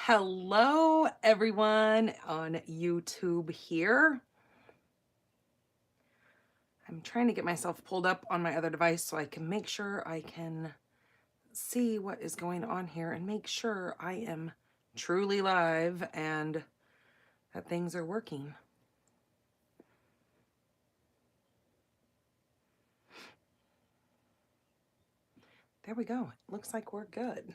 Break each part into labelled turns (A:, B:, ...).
A: Hello, everyone on YouTube here. I'm trying to get myself pulled up on my other device so I can make sure I can see what is going on here and make sure I am truly live and that things are working. There we go. It looks like we're good.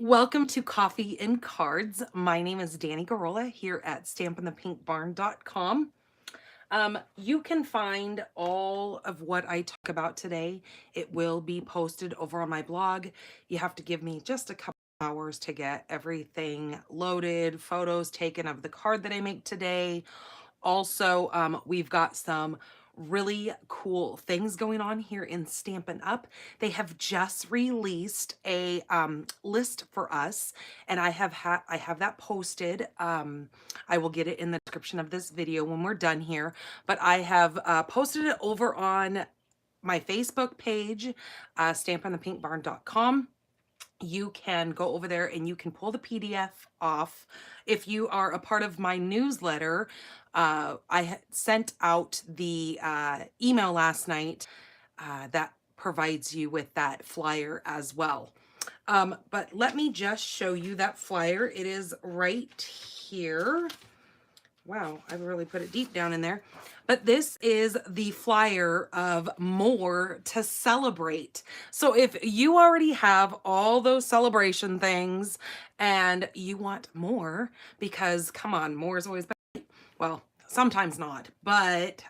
A: Welcome to Coffee and Cards. My name is Danny Garola here at stampinthepinkbarn.com. You can find all of what I talk about today. It will be posted over on my blog. You have to give me just a couple hours to get everything loaded, photos taken of the card that I make today. Also, we've got some really cool things going on here in Stampin' Up. They have just released a list for us, and I have that posted. I will get it in the description of this video when we're done here, but I have posted it over on my Facebook page, stampinthepinkbarn.com. You can go over there and you can pull the PDF off. If you are a part of my newsletter, I sent out the email last night that provides you with that flyer as well. But let me just show you that flyer. It is right here. Wow, I really put it deep down in there. But this is the flyer of more to celebrate. So if you already have all those celebration things and you want more, because come on, more is always better. Well, sometimes not, but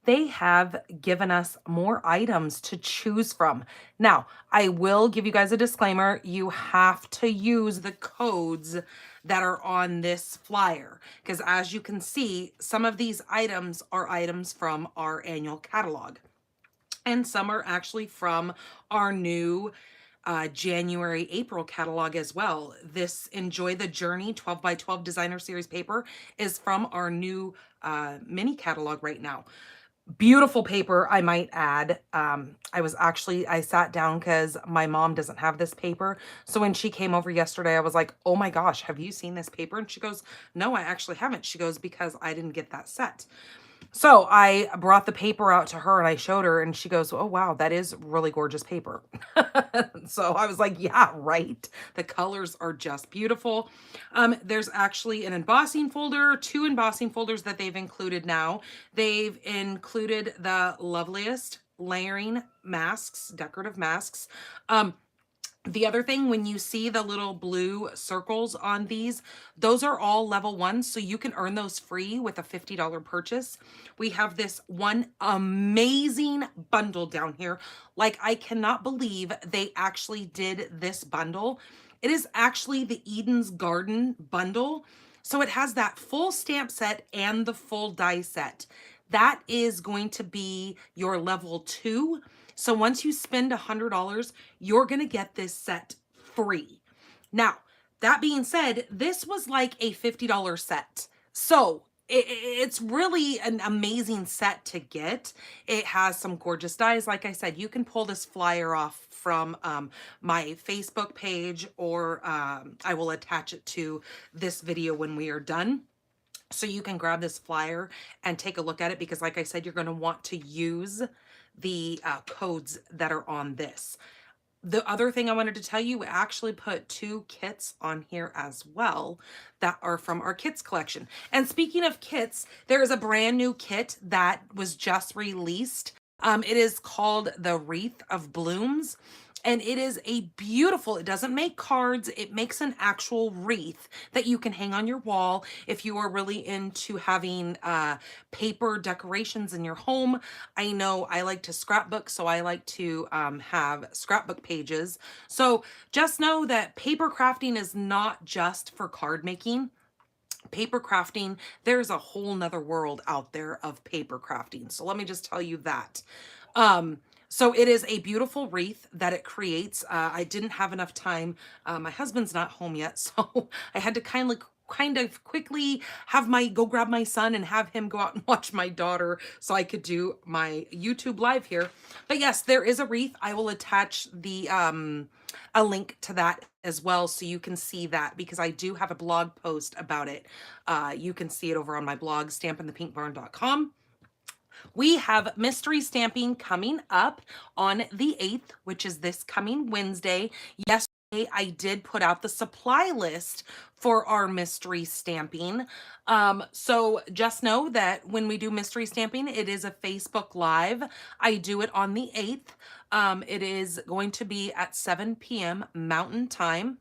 A: they have given us more items to choose from. Now, I will give you guys a disclaimer. You have to use the codes that are on this flyer, because as you can see, some of these items are items from our annual catalog, and some are actually from our new January, April catalog as well. This Enjoy the Journey 12 by 12 designer series paper is from our new mini catalog right now. Beautiful paper, I might add. I sat down because my mom doesn't have this paper. So when she came over yesterday, I was like, oh my gosh, have you seen this paper? And she goes, no, I actually haven't. She goes, because I didn't get that set. So I brought the paper out to her and I showed her and she goes, oh, wow, that is really gorgeous paper. So I was like, yeah, right. The colors are just beautiful. There's actually an embossing folder, 2 embossing folders that they've included now. They've included the loveliest layering masks, decorative masks. The other thing, when you see the little blue circles on these, those are all level 1, so you can earn those free with a $50 purchase. We have this one amazing bundle down here. Like, I cannot believe they actually did this bundle. It is actually the Eden's Garden bundle. So it has that full stamp set and the full die set. That is going to be your level 2. So once you spend $100, you're going to get this set free. Now, that being said, this was like a $50 set. So it's really an amazing set to get. It has some gorgeous dies. Like I said, you can pull this flyer off from my Facebook page, or I will attach it to this video when we are done. So you can grab this flyer and take a look at it, because like I said, you're going to want to use the codes that are on this. The other thing I wanted to tell you, we actually put 2 kits on here as well that are from our kits collection. And speaking of kits, there is a brand new kit that was just released. It is called the Wreath of Blooms. And it is a beautiful, it doesn't make cards, it makes an actual wreath that you can hang on your wall if you are really into having paper decorations in your home. I know I like to scrapbook, so I like to have scrapbook pages. So just know that paper crafting is not just for card making. Paper crafting, there's a whole nother world out there of paper crafting. So let me just tell you that. So it is a beautiful wreath that it creates. I didn't have enough time. My husband's not home yet, so I had to kind of quickly go grab my son and have him go out and watch my daughter so I could do my YouTube live here. But yes, there is a wreath. I will attach the a link to that as well so you can see that, because I do have a blog post about it. You can see it over on my blog, stampinthepinkbarn.com. We have mystery stamping coming up on the 8th, which is this coming Wednesday. Yesterday, I did put out the supply list for our mystery stamping. So just know that when we do mystery stamping, it is a Facebook Live. I do it on the 8th. It is going to be at 7 p.m. Mountain Time.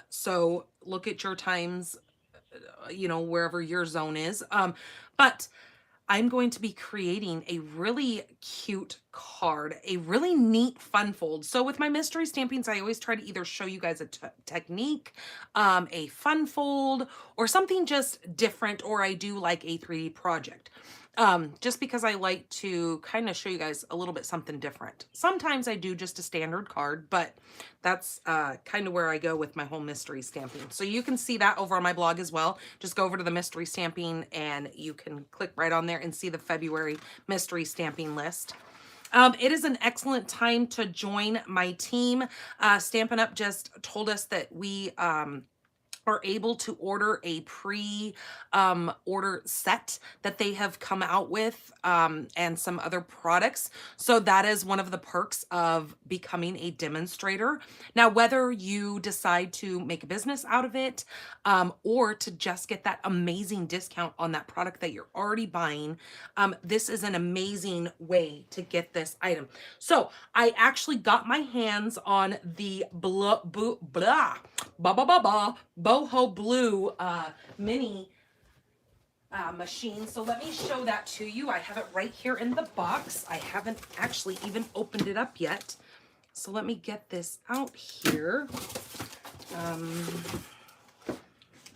A: So look at your times, you know, wherever your zone is. But I'm going to be creating a really cute card, a really neat fun fold. So with my mystery stampings, I always try to either show you guys a technique, a fun fold, or something just different, or I do like a 3D project. Just because I like to kind of show you guys a little bit something different. Sometimes I do just a standard card, but that's kind of where I go with my whole mystery stamping. So you can see that over on my blog as well. Just go over to the mystery stamping and you can click right on there and see the February mystery stamping list. It is an excellent time to join my team. Stampin' Up! Just told us that we are able to order a order set that they have come out with, and some other products. So that is one of the perks of becoming a demonstrator. Now, whether you decide to make a business out of it, or to just get that amazing discount on that product that you're already buying, this is an amazing way to get this item. So I actually got my hands on the boho blue mini machine. So let me show that to you. I have it right here in the box. I haven't actually even opened it up yet. So let me get this out here. A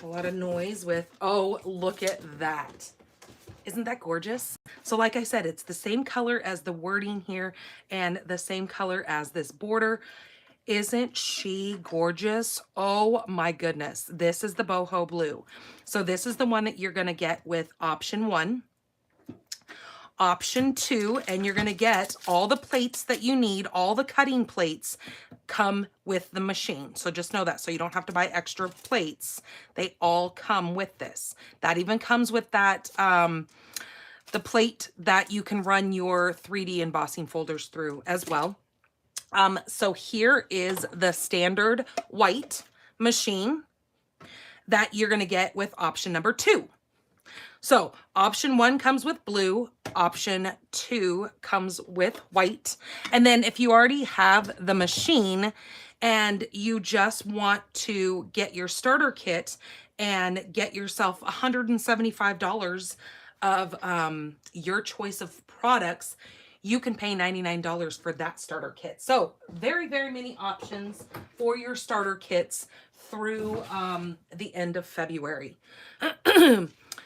A: lot of noise with, oh, look at that. Isn't that gorgeous? So like I said, it's the same color as the wording here and the same color as this border. Isn't she gorgeous? Oh my goodness. This is the boho blue. So this is the one that you're going to get with option 1. Option 2, and you're going to get all the plates that you need, all the cutting plates come with the machine. So just know that. So you don't have to buy extra plates. They all come with this. That even comes with that, the plate that you can run your 3D embossing folders through as well. So here is the standard white machine that you're going to get with option number 2. So option 1 comes with blue, option 2 comes with white. And then if you already have the machine and you just want to get your starter kit and get yourself $175 of your choice of products, you can pay $99 for that starter kit. So very, very many options for your starter kits through the end of February.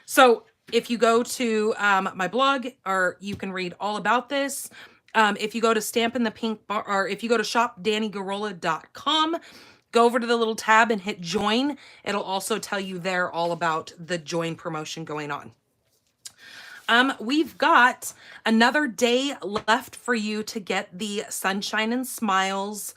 A: So if you go to my blog, or you can read all about this. If you go to Stampin' the Pink Bar, or if you go to shopdannygarola.com, go over to the little tab and hit join. It'll also tell you there all about the join promotion going on. We've got another day left for you to get the Sunshine and Smiles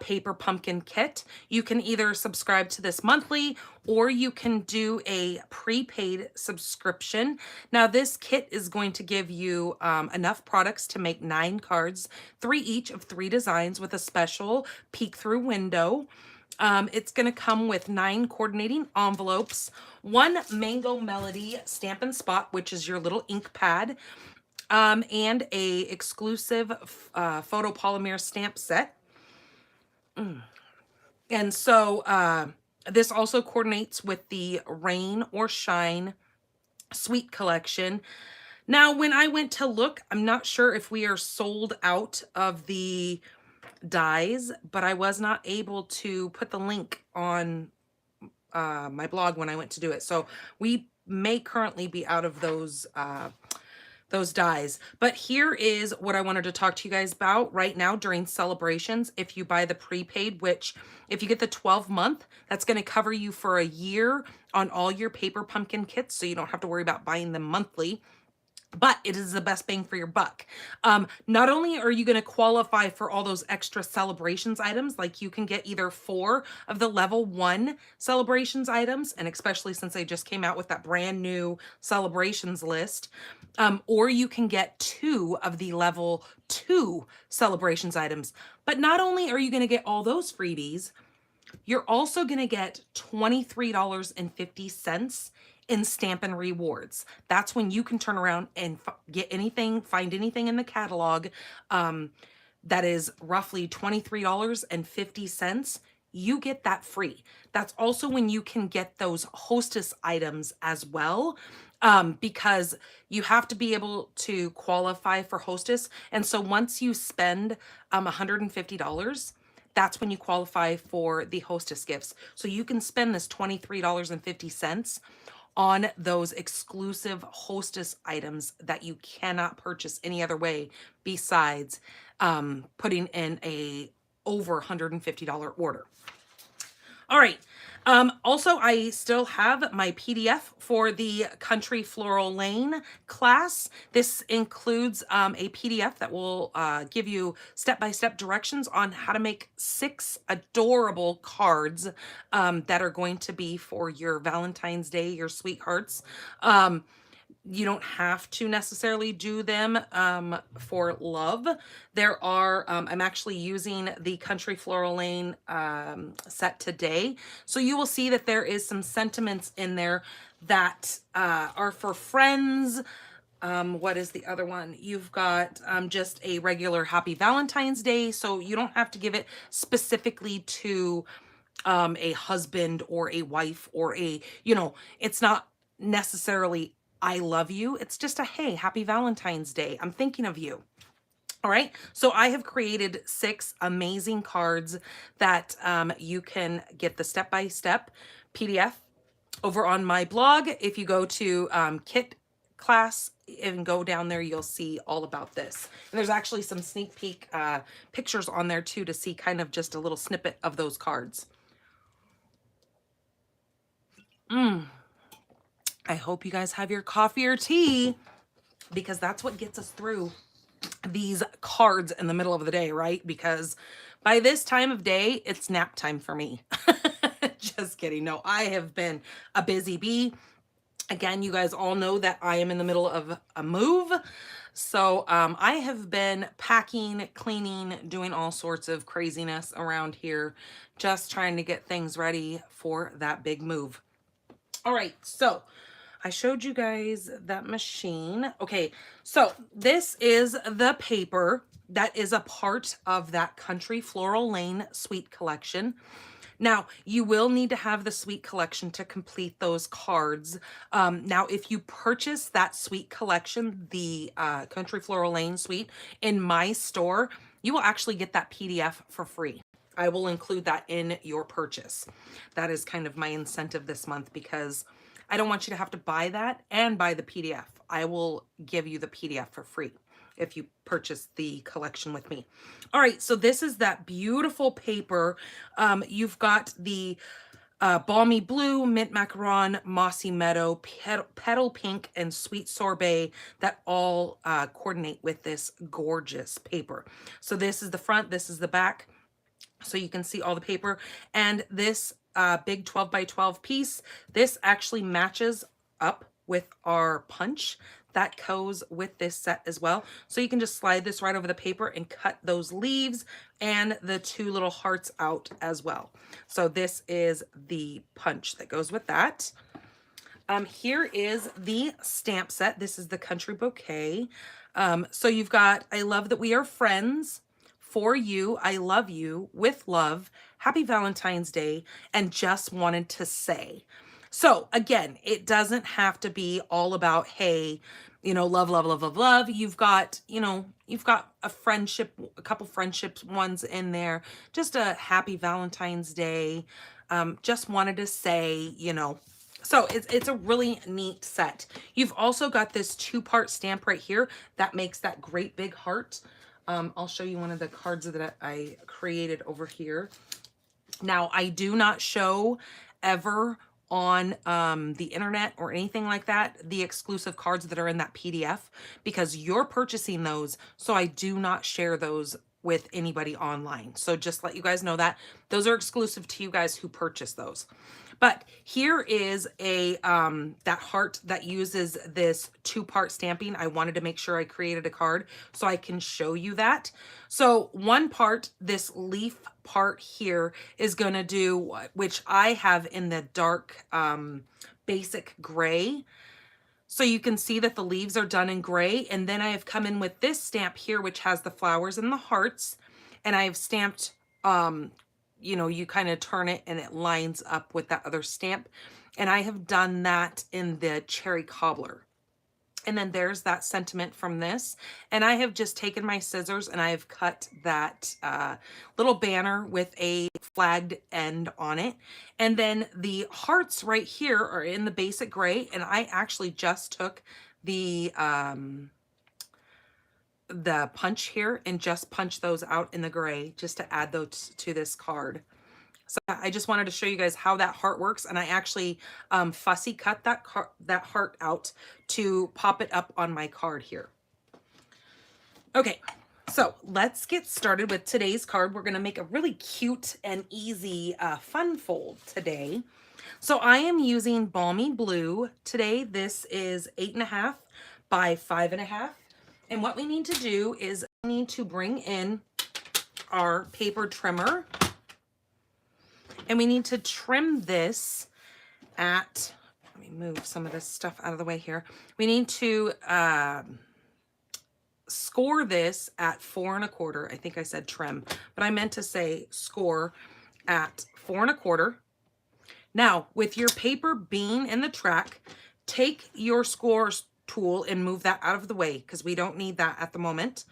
A: paper pumpkin kit. You can either subscribe to this monthly, or you can do a prepaid subscription. Now this kit is going to give you enough products to make 9 cards, 3 each of 3 designs with a special peek through window. It's going to come with 9 coordinating envelopes, 1 Mango Melody Stampin' Spot, which is your little ink pad, and a exclusive photopolymer stamp set. And so this also coordinates with the Rain or Shine Sweet Collection. Now, when I went to look, I'm not sure if we are sold out of the dies, but I was not able to put the link on my blog when I went to do it. So we may currently be out of those those dies. But here is what I wanted to talk to you guys about right now during celebrations. If you buy the prepaid, which if you get the 12-month, that's going to cover you for a year on all your paper pumpkin kits, so you don't have to worry about buying them monthly. But it is the best bang for your buck. Not only are you going to qualify for all those extra celebrations items, like you can get either 4 of the level 1 celebrations items, and especially since they just came out with that brand new celebrations list, or you can get 2 of the level 2 celebrations items. But not only are you going to get all those freebies, you're also going to get $23.50 in Stampin' Rewards. That's when you can turn around and get anything, find anything in the catalog that is roughly $23.50. You get that free. That's also when you can get those hostess items as well, because you have to be able to qualify for hostess. And so once you spend $150, that's when you qualify for the hostess gifts. So you can spend this $23.50 on those exclusive hostess items that you cannot purchase any other way besides putting in a over $150 order. All right. Also, I still have my PDF for the Country Floral Lane class. This includes a PDF that will give you step-by-step directions on how to make 6 adorable cards that are going to be for your Valentine's Day, your sweethearts. You don't have to necessarily do them for love. There are, I'm actually using the Country Floral Lane set today. So you will see that there is some sentiments in there that are for friends. What is the other one? You've got just a regular Happy Valentine's Day. So you don't have to give it specifically to a husband or a wife or a, it's not necessarily I love you. It's just a, hey, happy Valentine's Day. I'm thinking of you. All right. So I have created 6 amazing cards that you can get the step-by-step PDF over on my blog. If you go to Kit Class and go down there, you'll see all about this. And there's actually some sneak peek pictures on there too to see kind of just a little snippet of those cards. I hope you guys have your coffee or tea, because that's what gets us through these cards in the middle of the day, right? Because by this time of day, it's nap time for me. Just kidding. No, I have been a busy bee. Again, you guys all know that I am in the middle of a move. So I have been packing, cleaning, doing all sorts of craziness around here, just trying to get things ready for that big move. All right, so I showed you guys that machine. Okay, so this is the paper that is a part of that Country Floral Lane Suite Collection. Now, you will need to have the Suite Collection to complete those cards. Now, if you purchase that Suite Collection, the Country Floral Lane Suite, in my store, you will actually get that PDF for free. I will include that in your purchase. That is kind of my incentive this month, because I don't want you to have to buy that and buy the PDF. I will give you the PDF for free if you purchase the collection with me. All right, so this is that beautiful paper. You've got the Balmy Blue, Mint Macaron, Mossy Meadow, Petal Pink, and Sweet Sorbet that all coordinate with this gorgeous paper. So this is the front, this is the back, so you can see all the paper. And this big 12 by 12 piece, this actually matches up with our punch that goes with this set as well. So you can just slide this right over the paper and cut those leaves and the 2 little hearts out as well. So this is the punch that goes with that. Here is the stamp set. This is the Country Bouquet. So you've got, I love that we are friends, for you, I love you, with love, happy Valentine's Day, and just wanted to say. So again, it doesn't have to be all about, hey, love, love, love, love, love. You've got, you've got a friendship, a couple friendships ones in there, just a happy Valentine's Day. Just wanted to say, So it's a really neat set. You've also got this 2-part stamp right here that makes that great big heart. I'll show you one of the cards that I created over here. Now, I do not show ever on the internet or anything like that the exclusive cards that are in that PDF, because you're purchasing those, so I do not share those with anybody online. So just let you guys know that those are exclusive to you guys who purchase those. But here is a that heart that uses this 2-part stamping. I wanted to make sure I created a card so I can show you that. So one part, this leaf part here, is going to do, which I have in the dark basic gray. So you can see that the leaves are done in gray. And then I have come in with this stamp here, which has the flowers and the hearts. And I have stamped, you know, you kind of turn it and it lines up with that other stamp. And I have done that in the cherry cobbler. And then there's that sentiment from this. And I have just taken my scissors and I have cut that little banner with a flagged end on it. And then the hearts right here are in the basic gray. And I actually just took the punch here and just punched those out in the gray just to add those to this card. So I just wanted to show you guys how that heart works, and I actually fussy cut that heart out to pop it up on my card here. Okay, so let's get started with today's card. We're going to make a really cute and easy fun fold today. So I am using Balmy Blue today. This is 8.5 by 5.5. And what we need to do is we need to bring in our paper trimmer. And we need to trim this at, let me move some of this stuff out of the way here. We need to score this at 4.25. I think I said trim, but I meant to say score at 4.25. Now, with your paper being in the track, take your score tool and move that out of the way because we don't need that at the moment.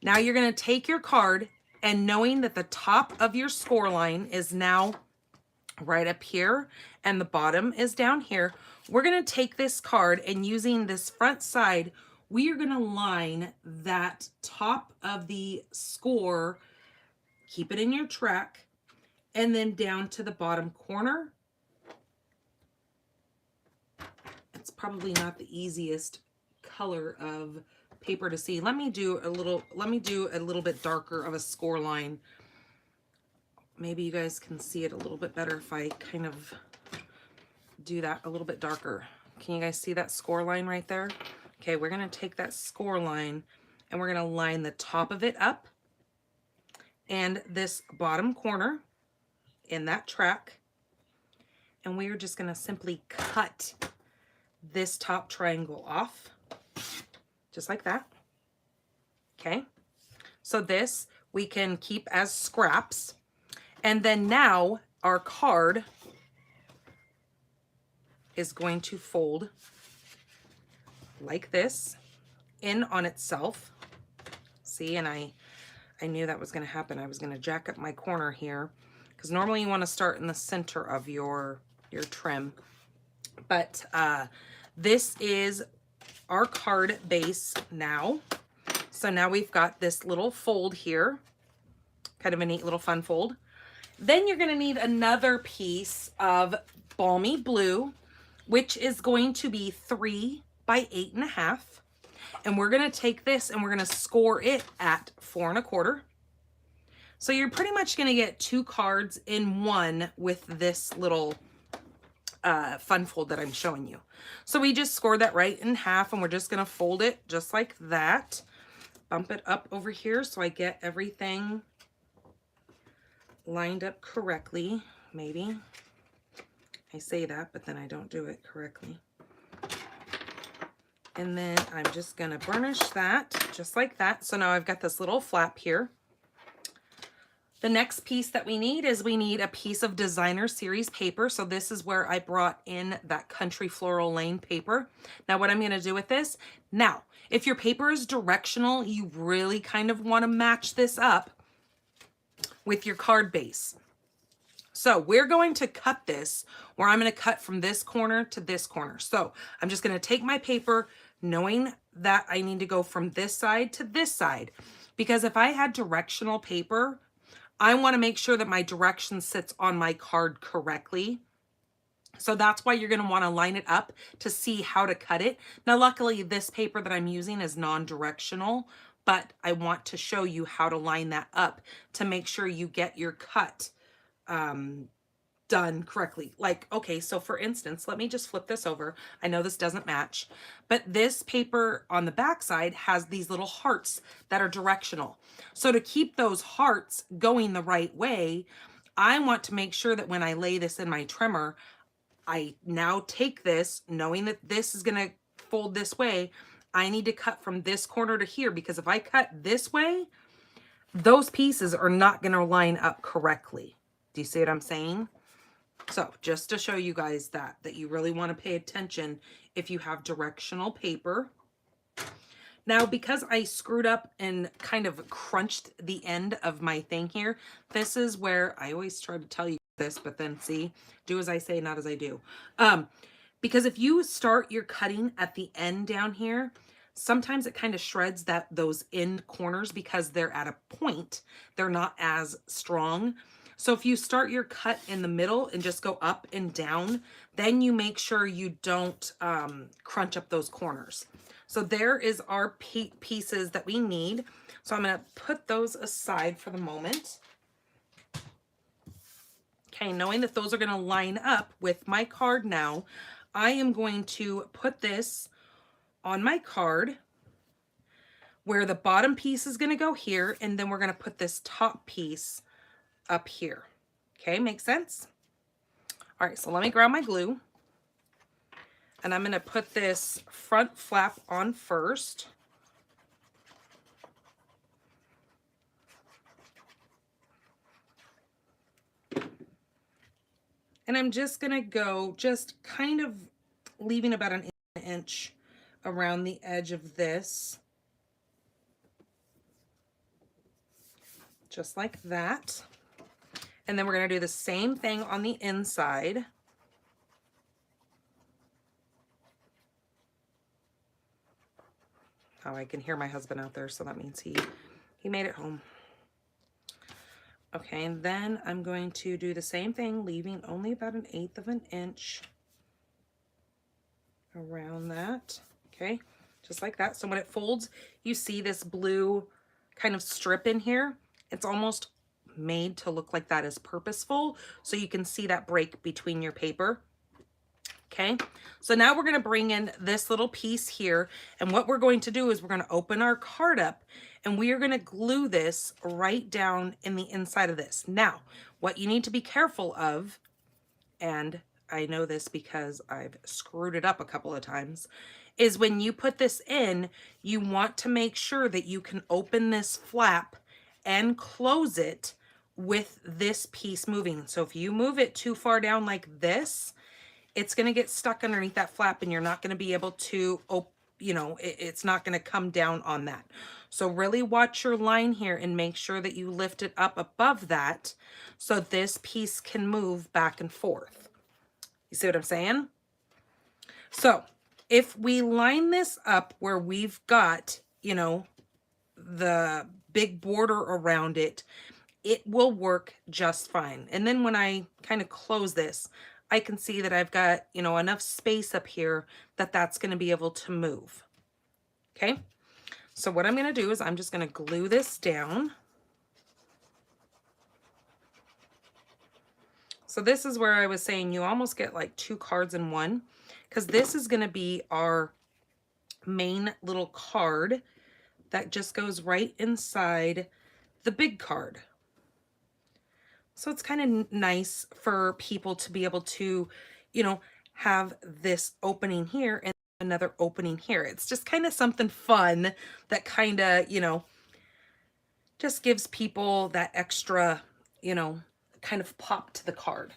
A: Now you're going to take your card, and knowing that the top of your score line is now right up here and the bottom is down here, we're going to take this card, and using this front side, we are going to line that top of the score, keep it in your track, and then down to the bottom corner. It's probably not the easiest color of paper to see. Let me do a little bit darker of a score line. Maybe you guys can see it a little bit better if I kind of do that a little bit darker. Can you guys see that score line right there? Okay, we're going to take that score line and we're going to line the top of it up and this bottom corner in that track. And we are just going to simply cut this top triangle off. Just like that. Okay, so this we can keep as scraps. And then now our card is going to fold like this in on itself. See, and I knew that was going to happen. I was going to jack up my corner here because normally you want to start in the center of your trim. But this is our card base now. So now we've got this little fold here, kind of a neat little fun fold. Then you're going to need another piece of Balmy Blue, which is going to be 3 by 8.5. And we're going to take this and we're going to score it at 4.25. So you're pretty much going to get 2 cards in one with this little fun fold that I'm showing you. So we just scored that right in half, and we're just going to fold it just like that. Bump it up over here so I get everything lined up correctly. Maybe I say that, but then I don't do it correctly. And then I'm just going to burnish that just like that. So now I've got this little flap here. The next piece that we need is we need a piece of designer series paper. So this is where I brought in that Country Floral Lane paper. Now what I'm going to do with this, now if your paper is directional, you really kind of want to match this up with your card base. So we're going to cut this where I'm going to cut from this corner to this corner. So I'm just going to take my paper knowing that I need to go from this side to this side, because if I had directional paper, I want to make sure that my direction sits on my card correctly. So that's why you're going to want to line it up to see how to cut it. Now, luckily, this paper that I'm using is non-directional, but I want to show you how to line that up to make sure you get your cut done correctly. Like, okay, so for instance, let me just flip this over. I know this doesn't match, but this paper on the back side has these little hearts that are directional. So to keep those hearts going the right way, I want to make sure that when I lay this in my trimmer, I now take this, knowing that this is going to fold this way. I need to cut from this corner to here, because if I cut this way, those pieces are not going to line up correctly. Do you see what I'm saying? So just to show you guys that you really want to pay attention if you have directional paper. Now, because I screwed up and kind of crunched the end of my thing here, this is where I always try to tell you this, but then see, do as I say, not as I do. Because if you start your cutting at the end down here, sometimes it kind of shreds those end corners because they're at a point. They're not as strong. So if you start your cut in the middle and just go up and down, then you make sure you don't crunch up those corners. So there is our pieces that we need. So I'm going to put those aside for the moment. Okay, knowing that those are going to line up with my card now, I am going to put this on my card where the bottom piece is going to go here, and then we're going to put this top piece up here. Okay, makes sense? All right, so let me grab my glue, and I'm going to put this front flap on first. And I'm just going to go just kind of leaving about an inch around the edge of this. Just like that. And then we're going to do the same thing on the inside. Oh, I can hear my husband out there, so that means he made it home. Okay, and then I'm going to do the same thing, leaving only about 1/8 of an inch around that. Okay, just like that. So when it folds, you see this blue kind of strip in here. It's almost made to look like that is purposeful, so you can see that break between your paper. Okay, so now we're going to bring in this little piece here, and what we're going to do is we're going to open our card up, and we are going to glue this right down in the inside of this. Now, what you need to be careful of, and I know this because I've screwed it up a couple of times, is when you put this in, you want to make sure that you can open this flap and close it with this piece moving. So if you move it too far down like this, it's going to get stuck underneath that flap, and you're not going to be able to, you know, it's not going to come down on that. So really watch your line here and make sure that you lift it up above that so this piece can move back and forth. You see what I'm saying? So if we line this up where we've got, you know, the big border around it, it will work just fine. And then when I kind of close this, I can see that I've got, you know, enough space up here that that's going to be able to move. Okay. So what I'm going to do is I'm just going to glue this down. So this is where I was saying you almost get like 2 cards in one, because this is going to be our main little card that just goes right inside the big card. So it's kind of nice for people to be able to, you know, have this opening here and another opening here. It's just kind of something fun that kind of, you know, just gives people that extra, you know, kind of pop to the card.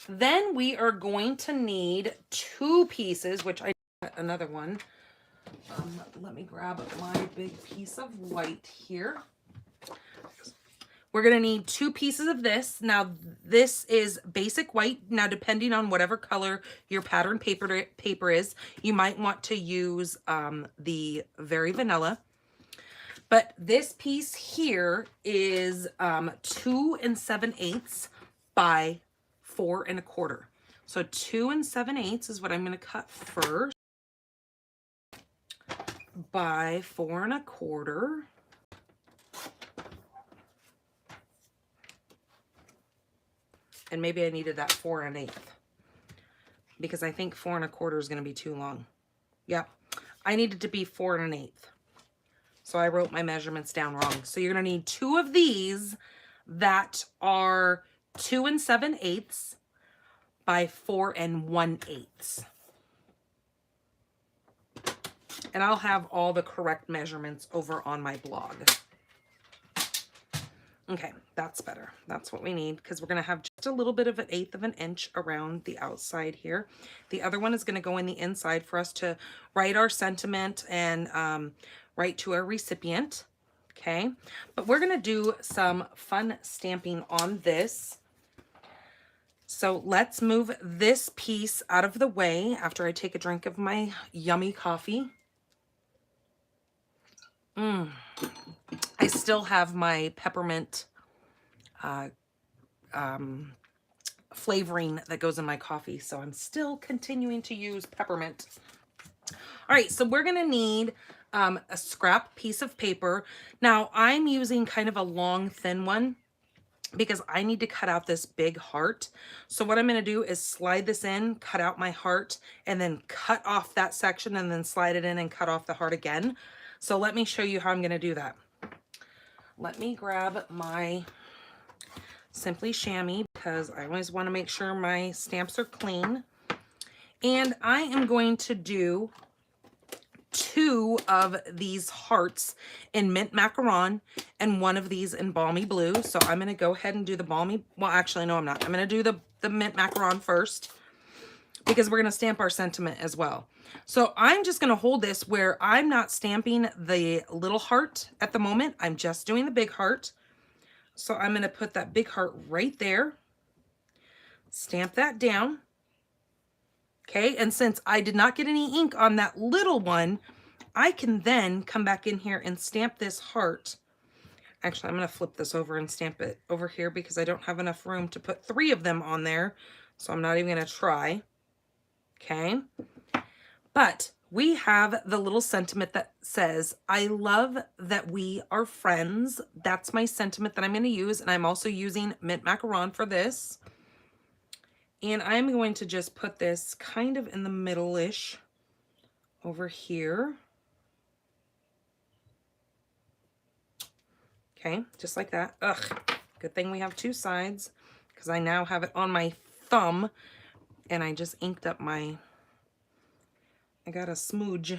A: Then we are going to need 2 pieces, which I got another one. Let me grab my big piece of white here. We're going to need 2 pieces of this. Now, this is basic white. Now, depending on whatever color your pattern paper is, you might want to use the Very Vanilla. But this piece here is 2 7/8 by 4 1/4. So 2 7/8 is what I'm going to cut first, by 4 1/4. And maybe I needed that 4 1/8 because I think 4 1/4 is going to be too long. Yep, I needed to be 4 1/8. So I wrote my measurements down wrong. So you're going to need 2 of these that are 2 7/8 by 4 1/8. And I'll have all the correct measurements over on my blog. Okay, that's better. That's what we need because we're going to have just a little bit of 1/8 of an inch around the outside here. The other one is going to go in the inside for us to write our sentiment and write to our recipient. Okay, but we're going to do some fun stamping on this. So let's move this piece out of the way after I take a drink of my yummy coffee. I still have my peppermint flavoring that goes in my coffee, so I'm still continuing to use peppermint. All right, so we're gonna need a scrap piece of paper. Now I'm using kind of a long, thin one because I need to cut out this big heart. So what I'm gonna do is slide this in, cut out my heart, and then cut off that section and then slide it in and cut off the heart again. So let me show you how I'm gonna do that. Let me grab my Simply Chamois because I always want to make sure my stamps are clean. And I am going to do 2 of these hearts in mint macaron and 1 of these in balmy blue. So I'm going to go ahead and do the balmy. Well, actually, no, I'm not. I'm going to do the mint macaron first because we're going to stamp our sentiment as well. So I'm just going to hold this where I'm not stamping the little heart at the moment. I'm just doing the big heart. So I'm going to put that big heart right there, stamp that down. Okay, and since I did not get any ink on that little one, I can then come back in here and stamp this heart. Actually, I'm going to flip this over and stamp it over here because I don't have enough room to put 3 of them on there. So I'm not even going to try. Okay, but we have the little sentiment that says, I love that we are friends. That's my sentiment that I'm going to use. And I'm also using mint macaron for this. And I'm going to just put this kind of in the middle-ish over here. Okay, just like that. Ugh, good thing we have 2 sides because I now have it on my thumb and I just inked up my, I got a smudge.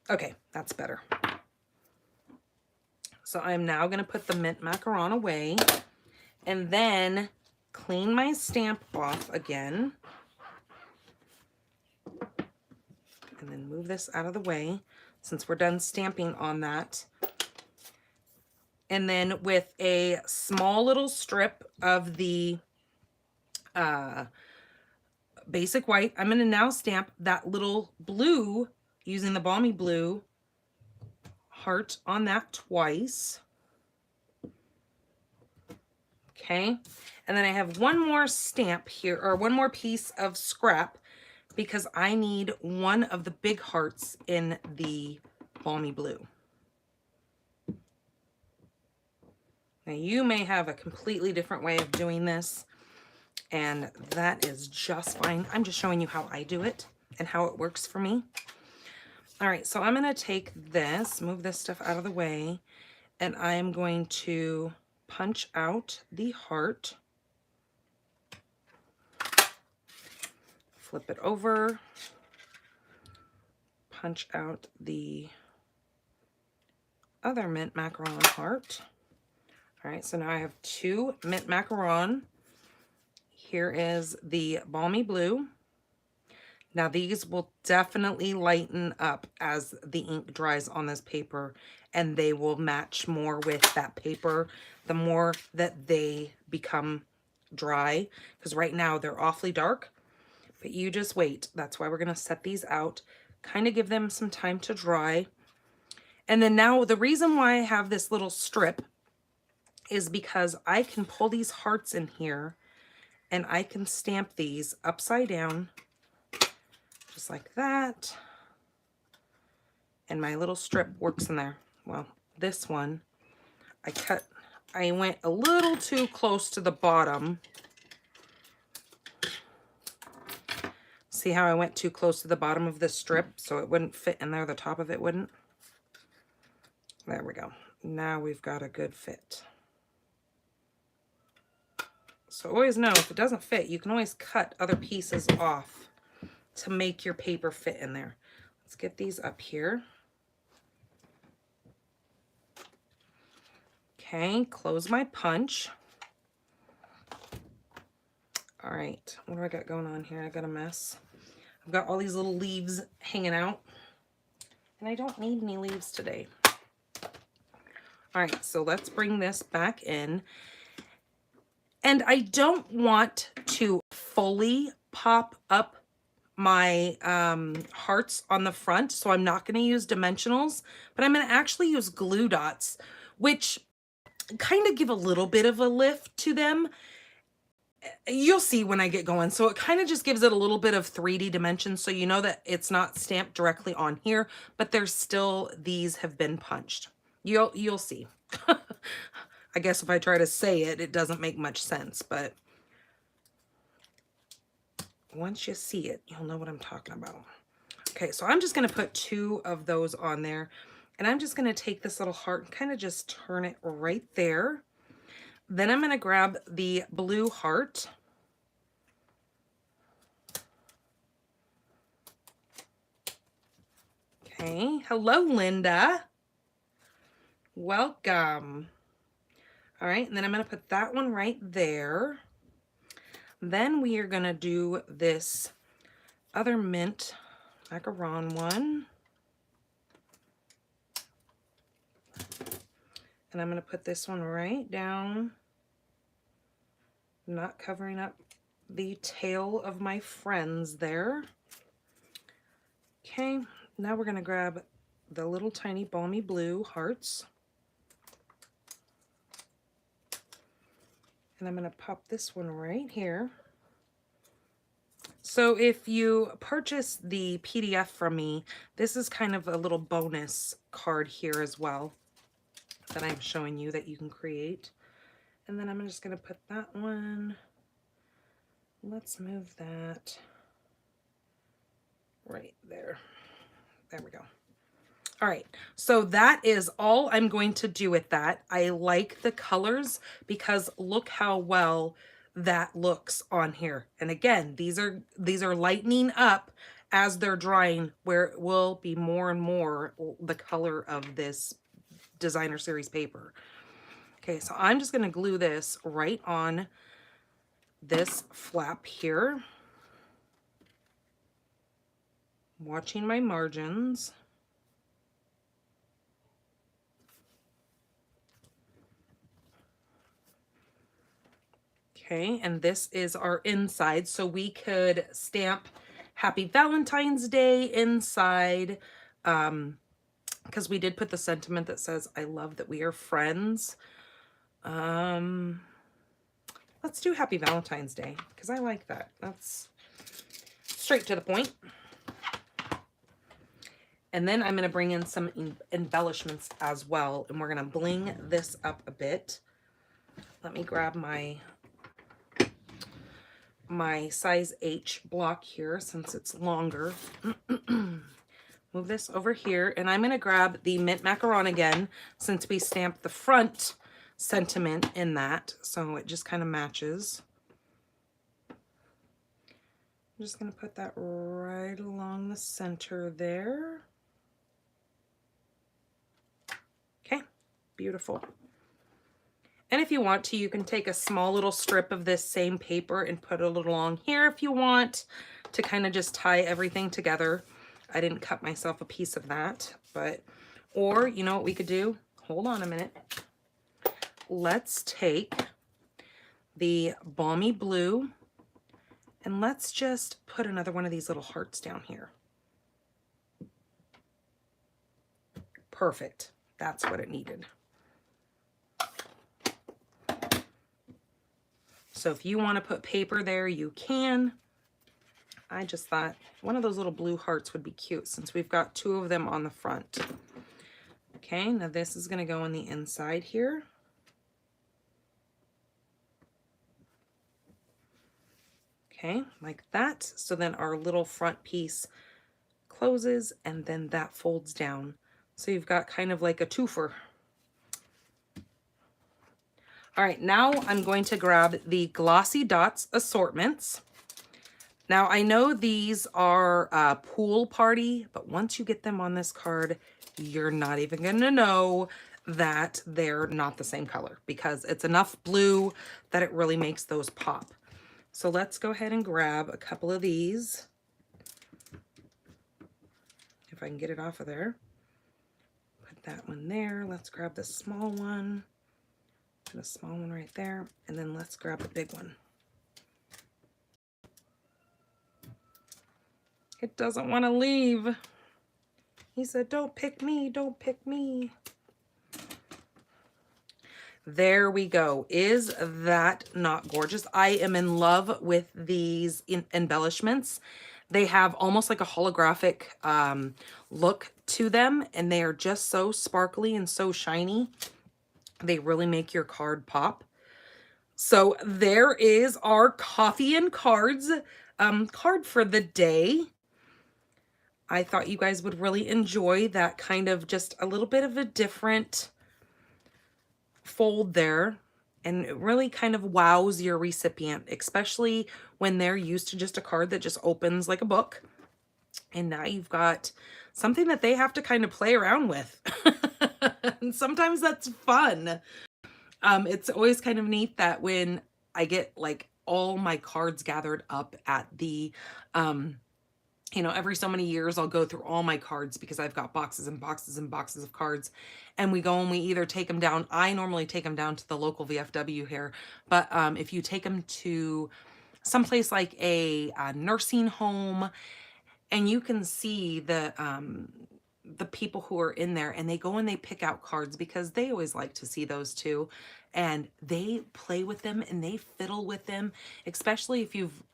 A: Okay, that's better. So I'm now going to put the mint macaron away and then clean my stamp off again. And then move this out of the way since we're done stamping on that. And then with a small little strip of the basic white, I'm going to now stamp that little blue using the balmy blue heart on that twice. Okay, and then I have one more stamp here, or one more piece of scrap because I need 1 of the big hearts in the balmy blue. Now you may have a completely different way of doing this, and that is just fine. I'm just showing you how I do it and how it works for me. All right, so I'm going to take this, move this stuff out of the way, and I'm going to punch out the heart. Flip it over. Punch out the other mint macaron heart. All right, so now I have 2 mint macaron. Here is the balmy blue. Now these will definitely lighten up as the ink dries on this paper, and they will match more with that paper the more that they become dry, because right now they're awfully dark, but you just wait. That's why we're going to set these out, kind of give them some time to dry. And then now the reason why I have this little strip is because I can pull these hearts in here and I can stamp these upside down just like that. And my little strip works in there. Well, this one, I went a little too close to the bottom. See how I went too close to the bottom of this strip so it wouldn't fit in there, the top of it wouldn't? There we go. Now we've got a good fit. So always know, if it doesn't fit, you can always cut other pieces off to make your paper fit in there. Let's get these up here. Okay, close my punch. All right, what do I got going on here? I got a mess. I've got all these little leaves hanging out, and I don't need any leaves today. All right, so let's bring this back in. And I don't want to fully pop up my hearts on the front, so I'm not going to use dimensionals, but I'm going to actually use glue dots, which kind of give a little bit of a lift to them. You'll see when I get going. So it kind of just gives it a little bit of 3D dimension, so you know that it's not stamped directly on here, but there's still, these have been punched. You'll see. I guess if I try to say it, it doesn't make much sense, but once you see it, you'll know what I'm talking about. Okay, so I'm just going to put 2 of those on there, and I'm just going to take this little heart and kind of just turn it right there. Then I'm going to grab the blue heart. Okay, hello, Linda. Welcome. All right, and then I'm going to put that one right there. Then we are going to do this other mint macaron one. And I'm going to put this one right down, not covering up the tail of my friends there. Okay, now we're going to grab the little tiny balmy blue hearts. And I'm going to pop this one right here. So if you purchase the PDF from me, this is kind of a little bonus card here as well that I'm showing you that you can create. And then I'm just going to put that one, let's move that right there. There we go. All right, so that is all I'm going to do with that. I like the colors because look how well that looks on here. And again, these are lightening up as they're drying, where it will be more and more the color of this designer series paper. Okay, so I'm just going to glue this right on this flap here, watching my margins. Okay, and this is our inside, so we could stamp Happy Valentine's Day inside, because we did put the sentiment that says, I love that we are friends. Let's do Happy Valentine's Day, because I like that. That's straight to the point. And then I'm going to bring in some embellishments as well, and we're going to bling this up a bit. Let me grab my size H block here since it's longer. Move this over here, and I'm going to grab the mint macaron again since we stamped the front sentiment in that, so it just kind of matches. I'm just going to put that right along the center there. Okay, beautiful. And if you want to, you can take a small little strip of this same paper and put it along here if you want to kind of just tie everything together. I didn't cut myself a piece of that, but, or you know what we could do? Hold on a minute. Let's take the Balmy Blue and let's just put another one of these little hearts down here. Perfect. That's what it needed. So if you want to put paper there, you can. I just thought one of those little blue hearts would be cute since we've got two of them on the front. Okay, now this is going to go on the inside here. Okay, like that. So then our little front piece closes and then that folds down. So you've got kind of like a twofer. All right, now I'm going to grab the Glossy Dots Assortments. Now I know these are pool party, but once you get them on this card, you're not even gonna know that they're not the same color because it's enough blue that it really makes those pop. So let's go ahead and grab a couple of these. If I can get it off of there. Put that one there. Let's grab the small one. Put a small one right there. And then let's grab the big one. It doesn't want to leave. He said, don't pick me, don't pick me. There we go. Is that not gorgeous? I am in love with these embellishments. They have almost like a holographic look to them, and they are just so sparkly and so shiny. They really make your card pop. So there is our coffee and cards card for the day. I thought you guys would really enjoy that kind of just a little bit of a different fold there, and it really kind of wows your recipient, especially when they're used to just a card that just opens like a book. And now you've got something that they have to kind of play around with. And sometimes that's fun. It's always kind of neat that when I get like all my cards gathered up at the you know, every so many years I'll go through all my cards because I've got boxes and boxes and boxes of cards, and we go and we either take them down. I normally take them down to the local VFW here, but if you take them to someplace like a nursing home, and you can see the people who are in there, and they go and they pick out cards because they always like to see those too, and they play with them and they fiddle with them, especially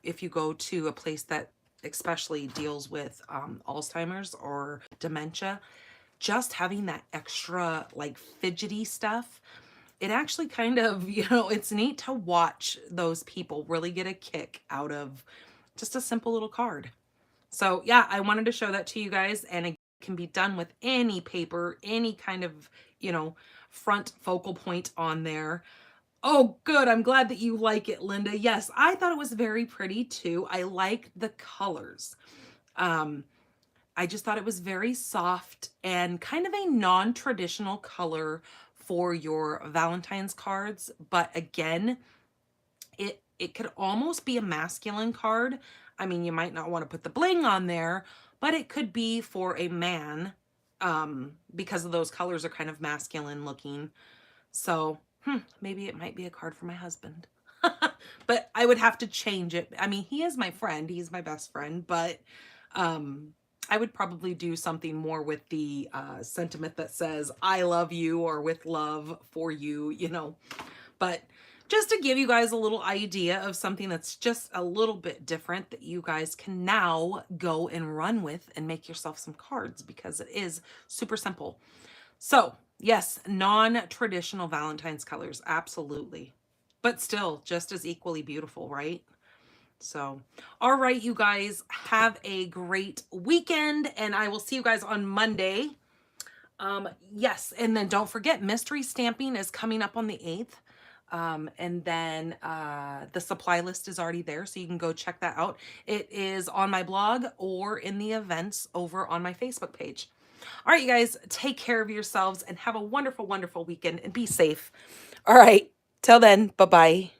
A: if you go to a place that especially deals with Alzheimer's or dementia. Just having that extra like fidgety stuff, it actually kind of, you know, it's neat to watch those people really get a kick out of just a simple little card. So yeah, I wanted to show that to you guys, and it can be done with any paper, any kind of, you know, front focal point on there. Oh, good. I'm glad that you like it, Linda. Yes, I thought it was very pretty too. I like the colors. I just thought it was very soft and kind of a non-traditional color for your Valentine's cards. But again, it could almost be a masculine card. I mean, you might not want to put the bling on there, but it could be for a man because of those colors are kind of masculine looking. So maybe it might be a card for my husband. But I would have to change it. I mean, he is my friend. He's my best friend. But I would probably do something more with the sentiment that says, I love you, or with love for you, you know. But just to give you guys a little idea of something that's just a little bit different that you guys can now go and run with and make yourself some cards, because it is super simple. So yes, non-traditional Valentine's colors, absolutely. But still just as equally beautiful, right? So, all right, you guys, have a great weekend, and I will see you guys on Monday. Yes, and then don't forget, mystery stamping is coming up on the 8th. And then the supply list is already there, so you can go check that out. It is on my blog or in the events over on my Facebook page. All right, you guys, take care of yourselves and have a wonderful, wonderful weekend, and be safe. All right. Till then, bye-bye.